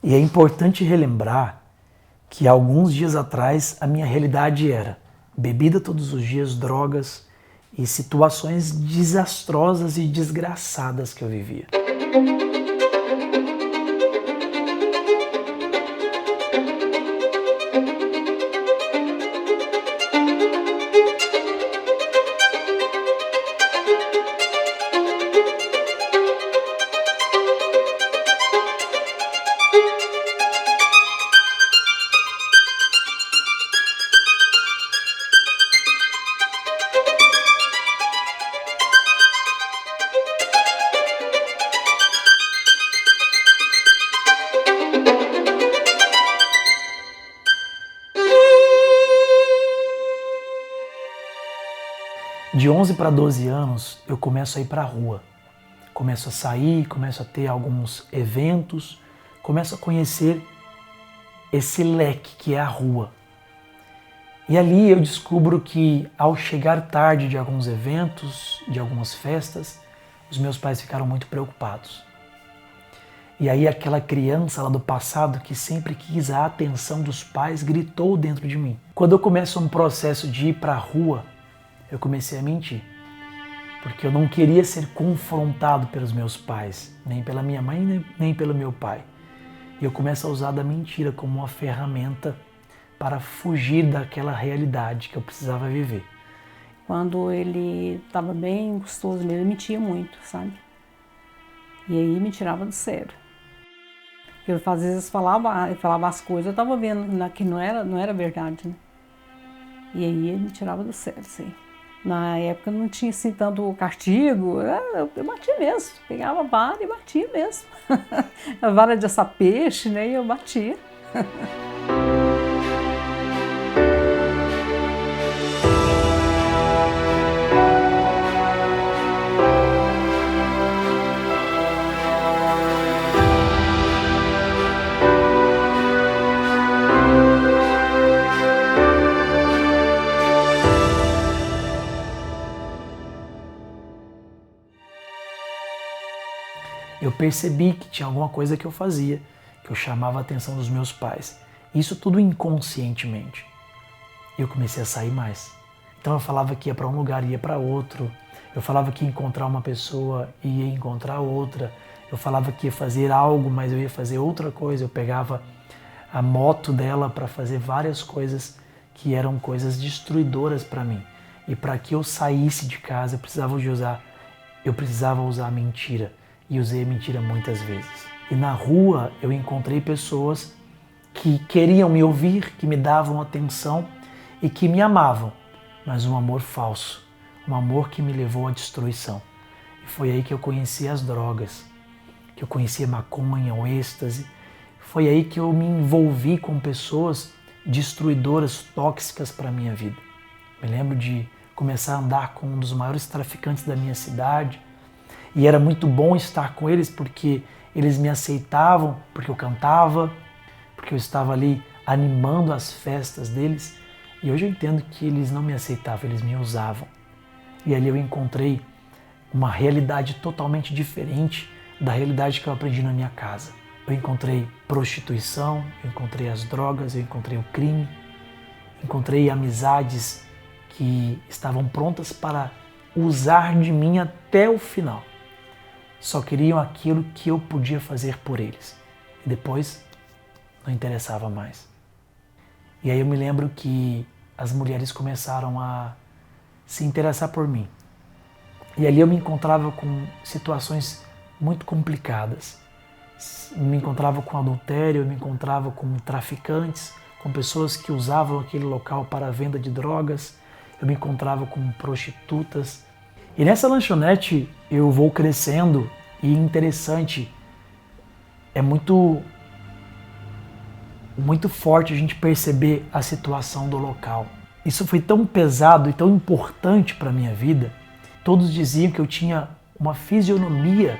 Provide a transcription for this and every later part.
E é importante relembrar que alguns dias atrás a minha realidade era bebida todos os dias, drogas e situações desastrosas e desgraçadas que eu vivia. De 11 para 12 anos, eu começo a ir para a rua. Começo a sair, começo a ter alguns eventos, começo a conhecer esse leque que é a rua. E ali eu descubro que, ao chegar tarde de alguns eventos, de algumas festas, os meus pais ficaram muito preocupados. E aí aquela criança lá do passado que sempre quis a atenção dos pais gritou dentro de mim. Quando eu começo um processo de ir para a rua, eu comecei a mentir, porque eu não queria ser confrontado pelos meus pais, nem pela minha mãe, nem pelo meu pai. E eu começo a usar da mentira como uma ferramenta para fugir daquela realidade que eu precisava viver. Quando ele estava bem gostoso mesmo, ele mentia muito, sabe? E aí me tirava do sério. Eu às vezes falava as coisas, eu estava vendo que não era verdade, né? E aí ele me tirava do sério, sim. Na época não tinha assim tanto castigo, eu batia mesmo, pegava a vara e batia mesmo. A vara de assar peixe, né, e eu batia. Eu percebi que tinha alguma coisa que eu fazia, que eu chamava a atenção dos meus pais. Isso tudo inconscientemente. E eu comecei a sair mais. Então eu falava que ia para um lugar e ia para outro. Eu falava que ia encontrar uma pessoa e ia encontrar outra. Eu falava que ia fazer algo, mas eu ia fazer outra coisa. Eu pegava a moto dela para fazer várias coisas que eram coisas destruidoras para mim. E para que eu saísse de casa, eu precisava usar mentira. E usei a mentira muitas vezes. E na rua eu encontrei pessoas que queriam me ouvir, que me davam atenção e que me amavam, mas um amor falso, um amor que me levou à destruição. E foi aí que eu conheci as drogas, que eu conheci a maconha, o êxtase. Foi aí que eu me envolvi com pessoas destruidoras, tóxicas para a minha vida. Me lembro de começar a andar com um dos maiores traficantes da minha cidade, e era muito bom estar com eles porque eles me aceitavam, porque eu cantava, porque eu estava ali animando as festas deles. E hoje eu entendo que eles não me aceitavam, eles me usavam. E ali eu encontrei uma realidade totalmente diferente da realidade que eu aprendi na minha casa. Eu encontrei prostituição, eu encontrei as drogas, eu encontrei o crime, encontrei amizades que estavam prontas para usar de mim até o final. Só queriam aquilo que eu podia fazer por eles. E depois não interessava mais. E aí eu me lembro que as mulheres começaram a se interessar por mim. E ali eu me encontrava com situações muito complicadas. Me encontrava com adultério, eu me encontrava com traficantes, com pessoas que usavam aquele local para a venda de drogas. Eu me encontrava com prostitutas. E nessa lanchonete eu vou crescendo e interessante, é muito forte a gente perceber a situação do local. Isso foi tão pesado e tão importante para a minha vida. Todos diziam que eu tinha uma fisionomia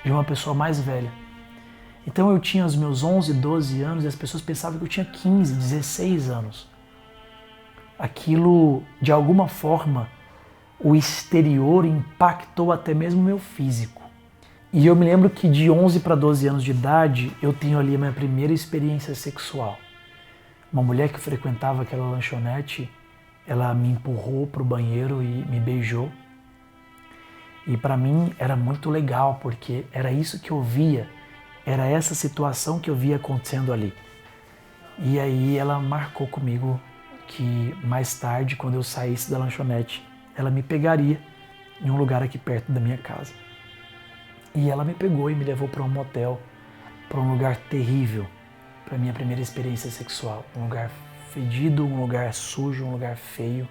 de uma pessoa mais velha. Então eu tinha os meus 11, 12 anos e as pessoas pensavam que eu tinha 15, 16 anos. Aquilo, de alguma forma, o exterior impactou até mesmo o meu físico. E eu me lembro que de 11 para 12 anos de idade, eu tenho ali a minha primeira experiência sexual. Uma mulher que frequentava aquela lanchonete, ela me empurrou para o banheiro e me beijou. E para mim era muito legal, porque era isso que eu via, era essa situação que eu via acontecendo ali. E aí ela marcou comigo que mais tarde, quando eu saísse da lanchonete, ela me pegaria em um lugar aqui perto da minha casa. E ela me pegou e me levou para um motel, para um lugar terrível, para minha primeira experiência sexual. Um lugar fedido, um lugar sujo, um lugar feio.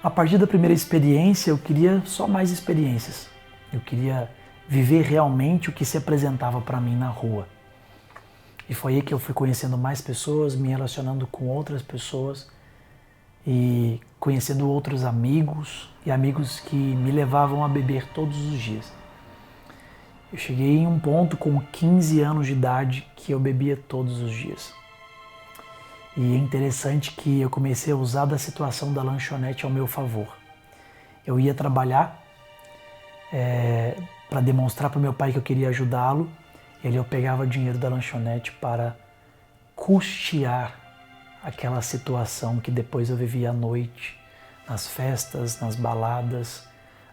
A partir da primeira experiência, eu queria só mais experiências. Eu queria viver realmente o que se apresentava para mim na rua. E foi aí que eu fui conhecendo mais pessoas, me relacionando com outras pessoas e conhecendo outros amigos e amigos que me levavam a beber todos os dias. Eu cheguei em um ponto com 15 anos de idade que eu bebia todos os dias. E é interessante que eu comecei a usar da situação da lanchonete ao meu favor. Eu ia trabalhar para demonstrar para o meu pai que eu queria ajudá-lo. E ali eu pegava dinheiro da lanchonete para custear aquela situação que depois eu vivia à noite, nas festas, nas baladas,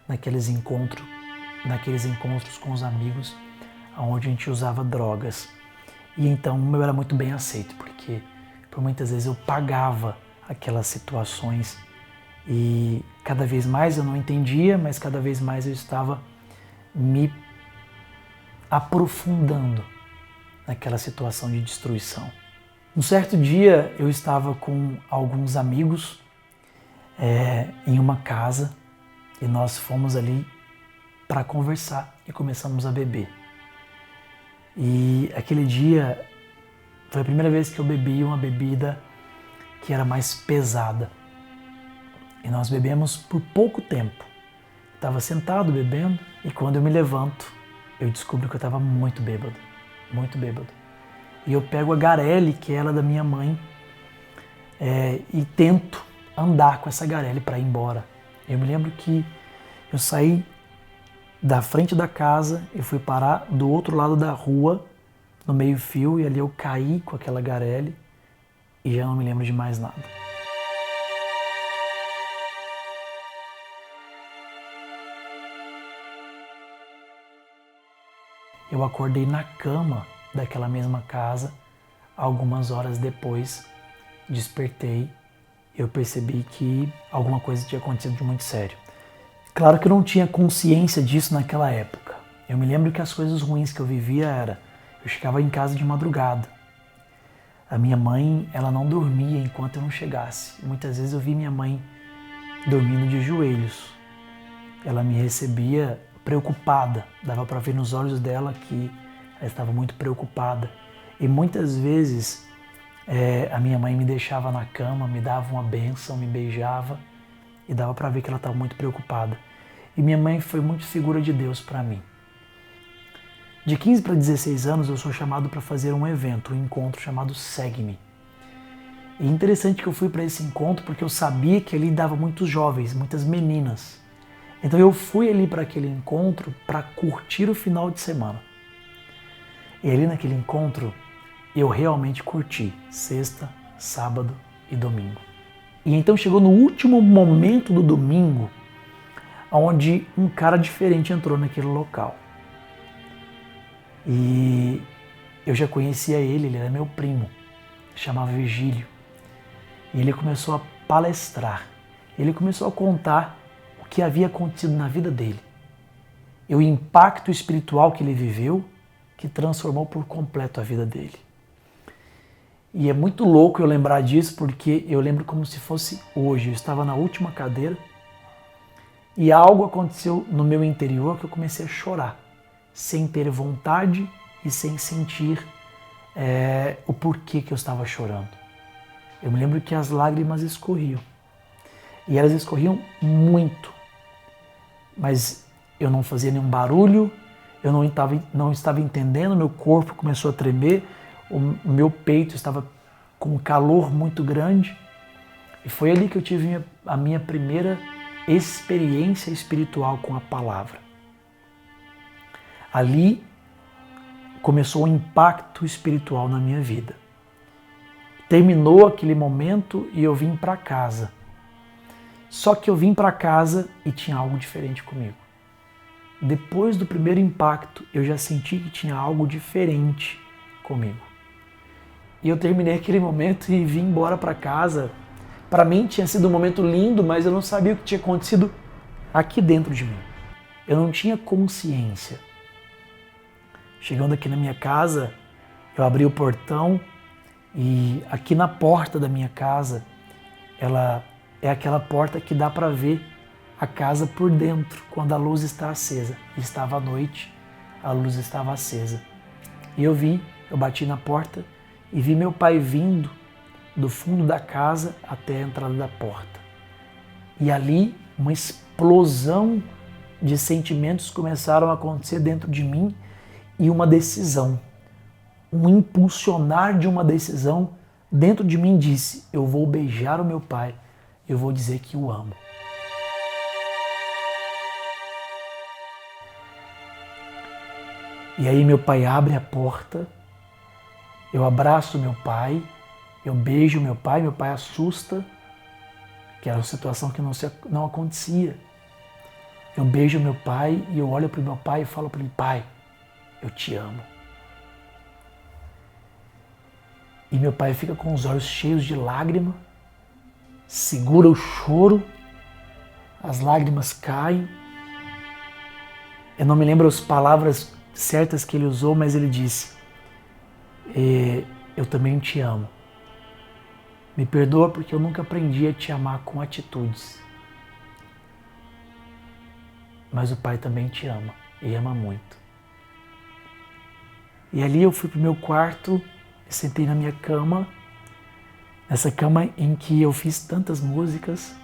naqueles encontros com os amigos, onde a gente usava drogas. E então eu era muito bem aceito, porque por muitas vezes eu pagava aquelas situações e cada vez mais eu não entendia, mas cada vez mais eu estava me aprofundando naquela situação de destruição. Um certo dia eu estava com alguns amigos em uma casa e nós fomos ali para conversar e começamos a beber. E aquele dia foi a primeira vez que eu bebi uma bebida que era mais pesada. E nós bebemos por pouco tempo. Estava sentado bebendo e quando eu me levanto, eu descubro que eu estava muito bêbado, muito bêbado. E eu pego a garele, que é ela da minha mãe, e tento andar com essa garele para ir embora. Eu me lembro que eu saí da frente da casa, eu fui parar do outro lado da rua, no meio-fio, e ali eu caí com aquela garele e já não me lembro de mais nada. Eu acordei na cama daquela mesma casa, algumas horas depois, despertei, eu percebi que alguma coisa tinha acontecido de muito sério. Claro que eu não tinha consciência disso naquela época. Eu me lembro que as coisas ruins que eu vivia era, eu chegava em casa de madrugada. A minha mãe, ela não dormia enquanto eu não chegasse. Muitas vezes eu vi minha mãe dormindo de joelhos. Ela me recebia preocupada, dava para ver nos olhos dela que ela estava muito preocupada. E muitas vezes a minha mãe me deixava na cama, me dava uma bênção, me beijava e dava para ver que ela estava muito preocupada. E minha mãe foi muito figura de Deus para mim. De 15 para 16 anos eu sou chamado para fazer um evento, um encontro chamado Segue-me. E é interessante que eu fui para esse encontro porque eu sabia que ali dava muitos jovens, muitas meninas. Então eu fui ali para aquele encontro para curtir o final de semana. E ali naquele encontro eu realmente curti sexta, sábado e domingo. E então chegou no último momento do domingo, onde um cara diferente entrou naquele local. E eu já conhecia ele era meu primo, chamava Virgílio. E ele começou a palestrar, ele começou a contar o que havia acontecido na vida dele. E o impacto espiritual que ele viveu, que transformou por completo a vida dele. E é muito louco eu lembrar disso, porque eu lembro como se fosse hoje. Eu estava na última cadeira e algo aconteceu no meu interior que eu comecei a chorar, sem ter vontade e sem sentir o porquê que eu estava chorando. Eu me lembro que as lágrimas escorriam. E elas escorriam muito. Mas eu não fazia nenhum barulho, eu não estava entendendo, meu corpo começou a tremer, o meu peito estava com um calor muito grande. E foi ali que eu tive a minha primeira experiência espiritual com a palavra. Ali começou um impacto espiritual na minha vida. Terminou aquele momento e eu vim para casa. Só que eu vim para casa e tinha algo diferente comigo. Depois do primeiro impacto, eu já senti que tinha algo diferente comigo. E eu terminei aquele momento e vim embora para casa. Para mim tinha sido um momento lindo, mas eu não sabia o que tinha acontecido aqui dentro de mim. Eu não tinha consciência. Chegando aqui na minha casa, eu abri o portão e aqui na porta da minha casa, ela é aquela porta que dá para ver a casa por dentro, quando a luz está acesa. Estava à noite, a luz estava acesa. E eu bati na porta e vi meu pai vindo do fundo da casa até a entrada da porta. E ali uma explosão de sentimentos começaram a acontecer dentro de mim e uma decisão, um impulsionar de uma decisão dentro de mim disse: eu vou beijar o meu pai, eu vou dizer que o amo. E aí meu pai abre a porta, eu abraço meu pai, eu beijo meu pai assusta, que era uma situação que não acontecia. Eu beijo meu pai e eu olho para o meu pai e falo para ele: pai, eu te amo. E meu pai fica com os olhos cheios de lágrima, segura o choro, as lágrimas caem. Eu não me lembro as palavras certas que ele usou, mas ele disse: eu também te amo. Me perdoa porque eu nunca aprendi a te amar com atitudes. Mas o pai também te ama e ama muito. E ali eu fui pro meu quarto, sentei na minha cama, nessa cama em que eu fiz tantas músicas,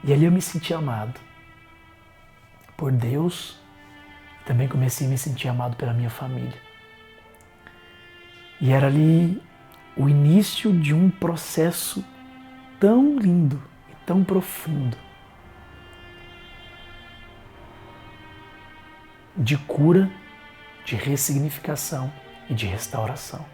e ali eu me senti amado por Deus, também comecei a me sentir amado pela minha família. E era ali o início de um processo tão lindo e tão profundo de cura, de ressignificação e de restauração.